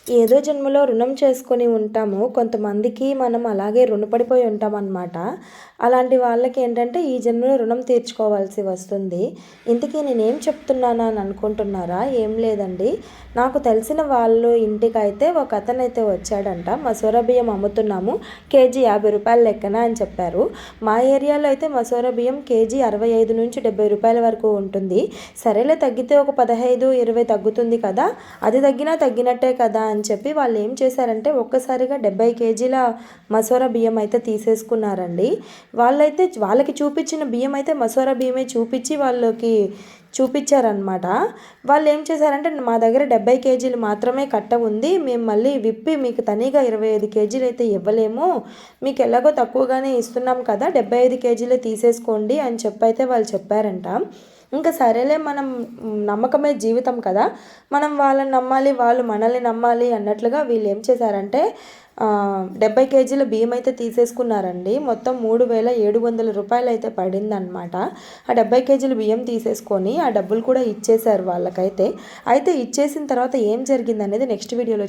ఏదో జన్మలో రుణం చేసుకొని ఉంటాము. కొంతమందికి మనం అలాగే రుణపడిపోయి ఉంటామన్నమాట. అలాంటి వాళ్ళకి ఏంటంటే ఈ జన్మలో రుణం తీర్చుకోవాల్సి వస్తుంది. ఇంతకీ నేనేం చెప్తున్నానా అని అనుకుంటున్నారా? ఏం లేదండి. నాకు తెలిసిన వాళ్ళు ఇంటికైతే ఒక అతనైతే వచ్చాడంట. మసూర బియ్యం అమ్ముతున్నాము. కేజీ రూ. 50 లెక్కన అని చెప్పారు. మా ఏరియాలో అయితే మసూర బియ్యం కేజీ 65 నుంచి 70 వరకు ఉంటుంది. సరేలే తగ్గితే ఒక 15, 20 తగ్గుతుంది కదా! అది తగ్గినా తగ్గినట్టే కదా అని చెప్పి వాళ్ళు ఏం చేశారంటే ఒక్కసారిగా 70 కేజీల మసూర బియ్యం అయితే తీసేసుకున్నారండి. వాళ్ళకి చూపించిన బియ్యం అయితే మసూర బియ్యమే చూపించి వాళ్ళకి చూపించారనమాట. వాళ్ళు ఏం చేశారంటే మా దగ్గర 70 కేజీలు మాత్రమే కట్ట ఉంది, మేము మళ్ళీ విప్పి మీకు తనీగా 25 కేజీలు అయితే ఇవ్వలేము, మీకు ఎలాగో తక్కువగానే ఇస్తున్నాం కదా 75 కేజీలే తీసేసుకోండి అని చెప్పైతే వాళ్ళు చెప్పారంట. ఇంకా సరేలే, మనం నమ్మకమే జీవితం కదా, మనం వాళ్ళని నమ్మాలి, వాళ్ళు మనల్ని నమ్మాలి అన్నట్లుగా వీళ్ళు ఏం చేశారంటే 70 కేజీల బియ్యం అయితే తీసేసుకున్నారండి. మొత్తం 3700 రూపాయలు అయితే పడిందనమాట. ఆ 70 కేజీల బియ్యం తీసేసుకొని ఆ డబ్బులు కూడా ఇచ్చేశారు వాళ్ళకైతే. అయితే ఇచ్చేసిన తర్వాత ఏం జరిగిందనేది నెక్స్ట్ వీడియోలో